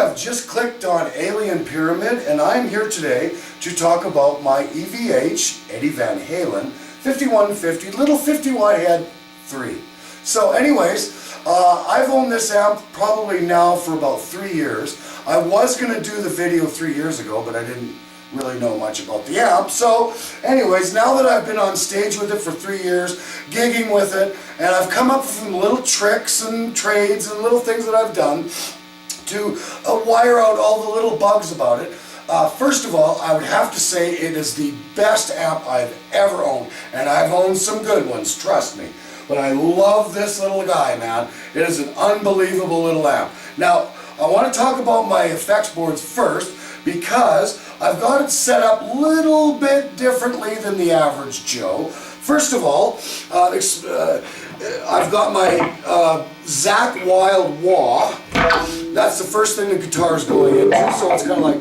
have just clicked on Alien Pyramid, and I'm here today to talk about my EVH, Eddie Van Halen, 5150, little 50 watt head 3. So anyways, I've owned this amp probably now for about 3 years. I was going to do the video 3 years ago, but I didn't really know much about the amp. So anyways, now that I've been on stage with it for 3 years, gigging with it, and I've come up with some little tricks and trades and little things that I've done to wire out all the little bugs about it. First of all, I would have to say it is the best amp I've ever owned, and I've owned some good ones, trust me. But I love this little guy, man. It is an unbelievable little amp. Now, I want to talk about my effects boards first, because I've got it set up a little bit differently than the average Joe. First of all, I've got my Zach Wild wah. That's the first thing the guitar is going into, so it's kind of like...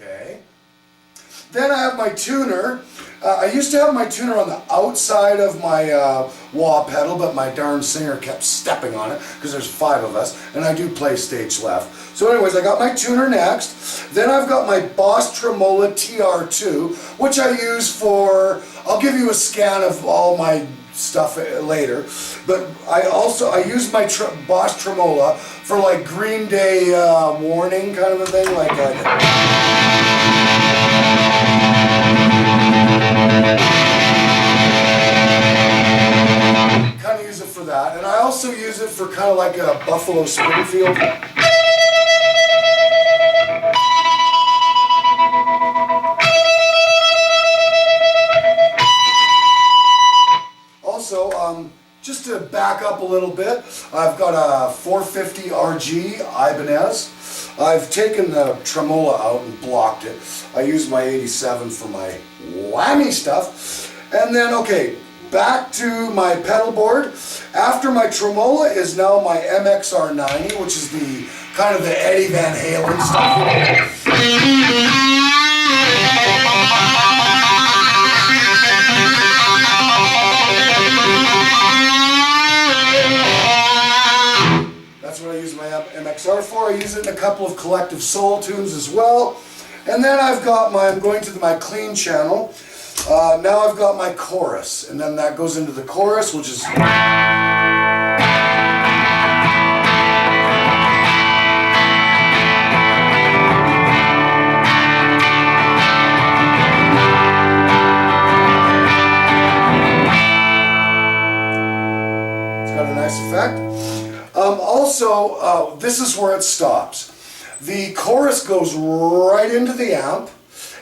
Okay. Then I have my tuner. I used to have my tuner on the outside of my wah pedal, but my darn singer kept stepping on it because there's 5 of us, and I do play stage left. So anyways, I got my tuner next. Then I've got my Boss Tremola TR2, which I use for, I'll give you a scan of all my stuff later, but I use my Boss Tremola for like Green Day warning kind of a thing, like kind of use it for that, and I also use it for kind of like a Buffalo Springfield. Also, just to back up a little bit, I've got a 450 RG Ibanez. I've taken the tremola out and blocked it. I use my 87 for my whammy stuff. And then, okay, back to my pedal board. After my tremola is now my MXR90, which is the kind of the Eddie Van Halen stuff. That's what I use my MXR for. I use it in a couple of collective soul tunes as well. And then I've got my, I'm going to my clean channel. Now I've got my chorus, and then that goes into the chorus, which is... It's got a nice effect. Also, this is where it stops. The chorus goes right into the amp,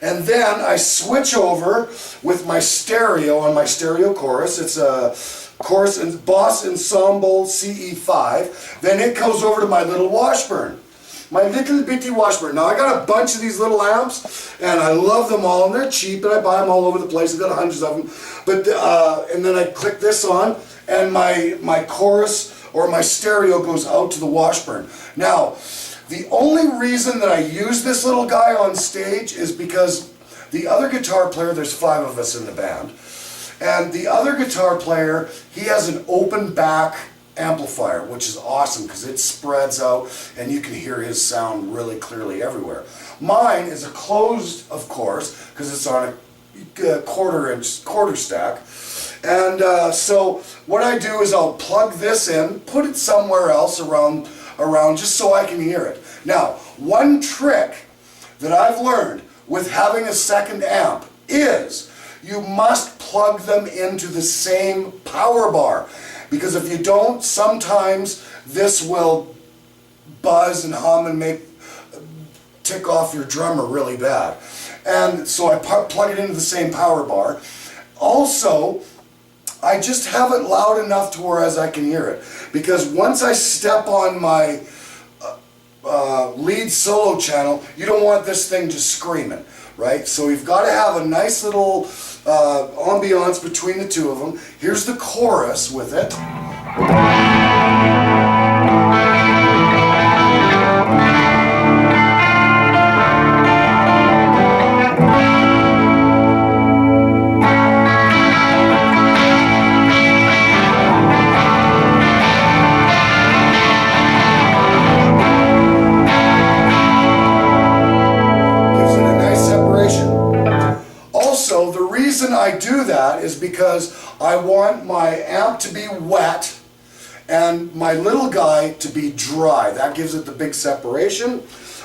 and then I switch over with my stereo on my stereo chorus. It's a chorus in Boss Ensemble CE5. Then it goes over to my little Washburn, my little bitty Washburn. Now I got a bunch of these little amps, and I love them all, and they're cheap, and I buy them all over the place. I've got hundreds of them. But and then I click this on, and my chorus or my stereo goes out to the Washburn. Now, the only reason that I use this little guy on stage is because the other guitar player, there's 5 of us in the band, and the other guitar player, he has an open back amplifier, which is awesome because it spreads out and you can hear his sound really clearly everywhere. Mine is a closed, of course, because it's on a quarter stack. And so what I do is I'll plug this in, put it somewhere else around just so I can hear it. Now, one trick that I've learned with having a second amp is you must plug them into the same power bar, because if you don't, sometimes this will buzz and hum and tick off your drummer really bad. And so I plug it into the same power bar. Also, I just have it loud enough to whereas I can hear it, because once I step on my lead solo channel, you don't want this thing just screaming, right? So you've got to have a nice little ambiance between the two of them. Here's the chorus with it. that is because I want my amp to be wet and my little guy to be dry. That gives it the big separation.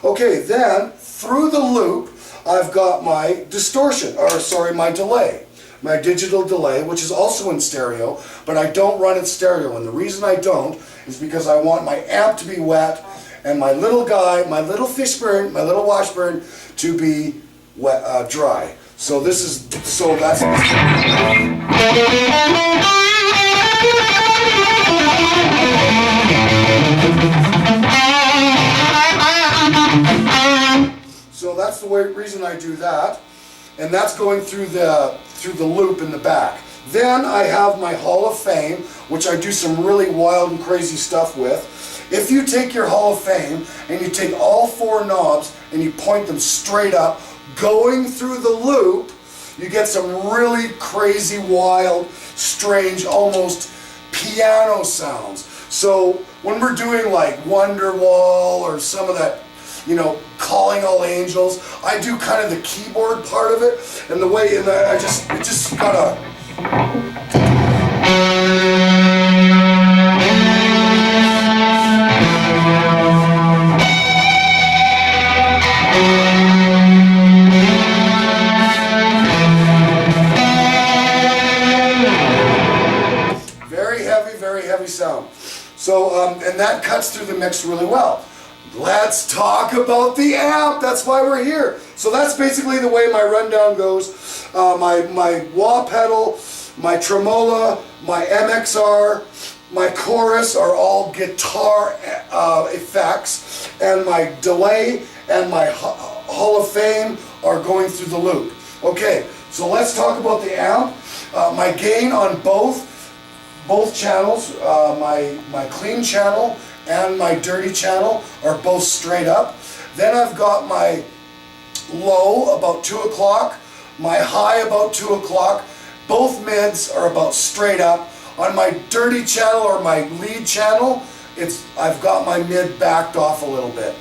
Okay, then through the loop, I've got my distortion, or sorry, my delay. My digital delay, which is also in stereo, but I don't run it stereo. And the reason I don't is because I want my amp to be wet and my little guy, my little Fishburne, my little Washburn to be wet, dry. So this is, so that's... So that's the reason I do that, and that's going through the loop in the back. Then I have my Hall of Fame, which I do some really wild and crazy stuff with. If you take your Hall of Fame and you take all 4 knobs and you point them straight up, going through the loop, you get some really crazy, wild, strange, almost piano sounds. So when we're doing like Wonderwall or some of that, you know, Calling All Angels, I do kind of the keyboard part of it, and the way, and it just got a... Very heavy sound. So, and that cuts through the mix really well. Let's talk about the amp. That's why we're here. So that's basically the way my rundown goes. My wah pedal, my tremola, my MXR, my chorus are all guitar effects, and my delay and my Hall of Fame are going through the loop. Okay, so let's talk about the amp. My gain on both channels, my clean channel and my dirty channel are both straight up. Then I've got my low about 2 o'clock, my high about 2 o'clock. Both mids are about straight up. On my dirty channel or my lead channel, I've got my mid backed off a little bit.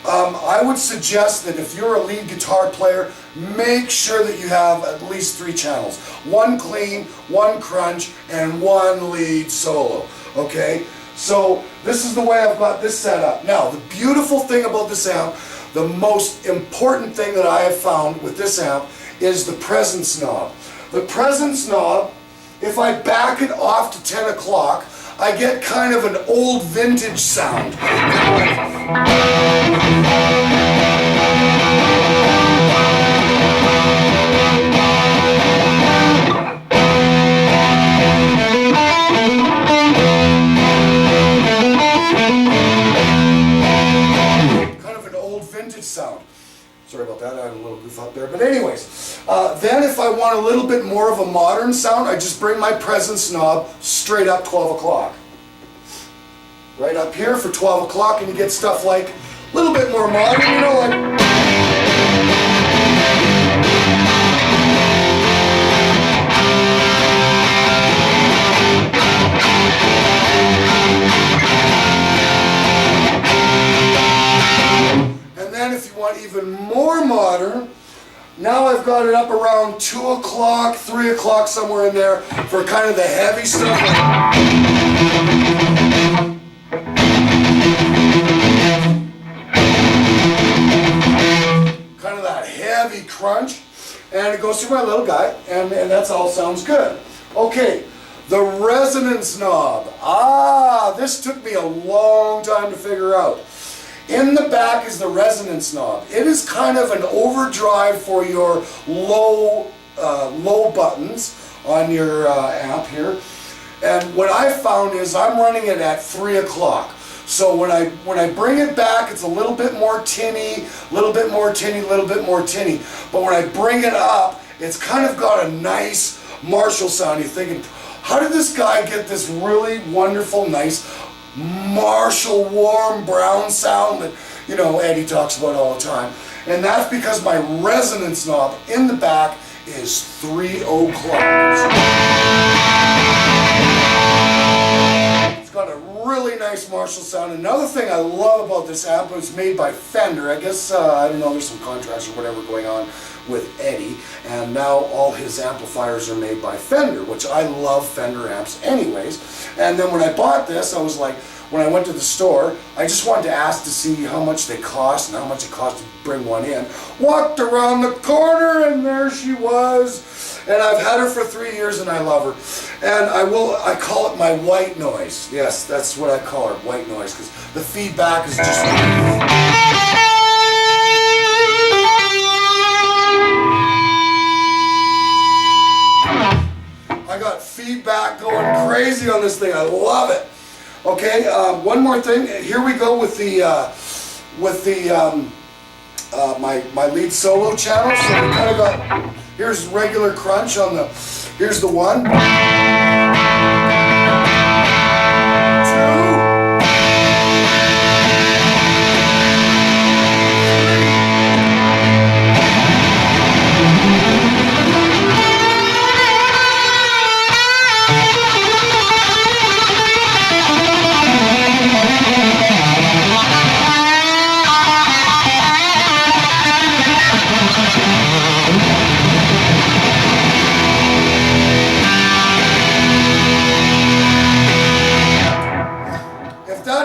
I would suggest that if you're a lead guitar player, make sure that you have at least 3 channels. 1 clean, 1 crunch, and 1 lead solo, okay? So this is the way I've got this set up. Now, the beautiful thing about this amp, the most important thing that I have found with this amp is the presence knob. The presence knob, if I back it off to 10 o'clock, I get kind of an old vintage sound. Sound. Sorry about that, I had a little goof up there. But anyways, then if I want a little bit more of a modern sound, I just bring my presence knob straight up 12 o'clock. Right up here for 12 o'clock, and you get stuff like a little bit more modern, you know, like... If you want even more modern, now I've got it up around 2 o'clock, 3 o'clock, somewhere in there for kind of the heavy stuff. Kind of that heavy crunch. And it goes through my little guy, and that's all sounds good. Okay, the resonance knob. This took me a long time to figure out. In the back is the resonance knob. It is kind of an overdrive for your low buttons on your amp here. And what I found is I'm running it at 3 o'clock. So when I bring it back, it's a little bit more tinny, little bit more tinny, little bit more tinny. But when I bring it up, it's kind of got a nice Marshall sound. You're thinking, how did this guy get this really wonderful, nice Marshall warm brown sound that, you know, Eddie talks about all the time? And that's because my resonance knob in the back is 3 o'clock. It's got a really nice Marshall sound. Another thing I love about this amp is made by Fender. I guess, I don't know, there's some contracts or whatever going on with Eddie, and now all his amplifiers are made by Fender, which I love Fender amps anyways. And then when I bought this, I was like, when I went to the store, I just wanted to ask to see how much they cost and how much it cost to bring one in. Walked around the corner and there she was. And I've had her for 3 years and I love her. And I call it my white noise. Yes, that's what I call her, white noise, because the feedback is just... I got feedback going crazy on this thing. I love it. Okay, one more thing. Here we go with my lead solo channel. So we kind of got, here's regular crunch on the, here's the 1, 2.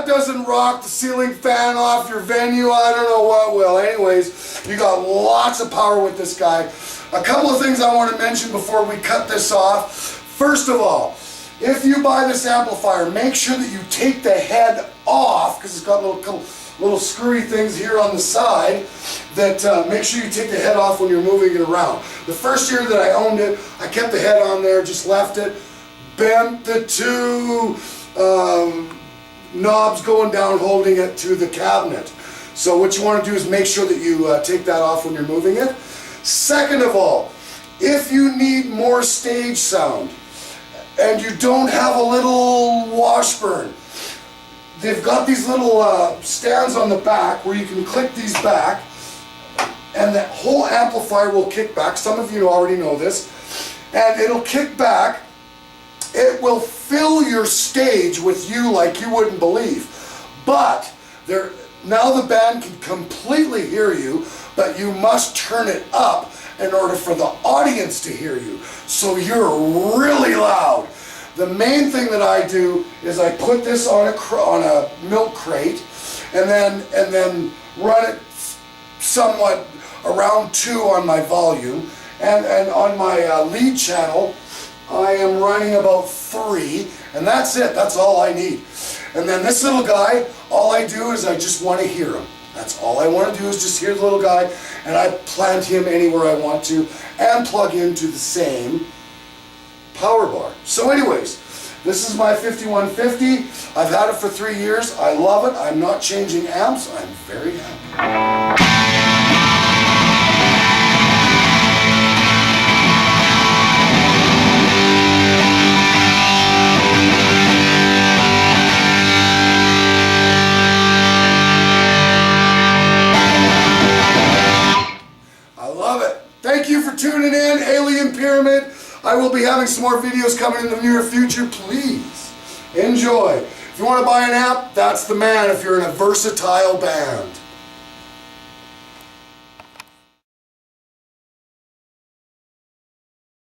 Doesn't rock the ceiling fan off your venue, I don't know what will. Anyways, you got lots of power with this guy. A couple of things I want to mention before we cut this off. First of all, if you buy this amplifier, make sure that you take the head off, because it's got little screwy things here on the side that make sure you take the head off when you're moving it around. The first year that I owned it, I kept the head on there, just left it, bent the 2 knobs going down, holding it to the cabinet. So what you want to do is make sure that you take that off when you're moving it. Second of all, if you need more stage sound and you don't have a little washburn, they've got these little stands on the back where you can click these back and that whole amplifier will kick back. Some of you already know this. And it'll kick back. It will fill your stage with you like you wouldn't believe. But now the band can completely hear you, but you must turn it up in order for the audience to hear you. So you're really loud. The main thing that I do is I put this on a milk crate and then run it somewhat around 2 on my volume, and on my lead channel I am running about 3, and that's it. That's all I need. And then this little guy, all I do is I just want to hear him. That's all I want to do is just hear the little guy, and I plant him anywhere I want to and plug into the same power bar. So anyways, this is my 5150. I've had it for 3 years. I love it. I'm not changing amps. I'm very happy. Thank you for tuning in, Alien Pyramid. I will be having some more videos coming in the near future. Please enjoy. If you want to buy an amp, that's the man if you're in a versatile band.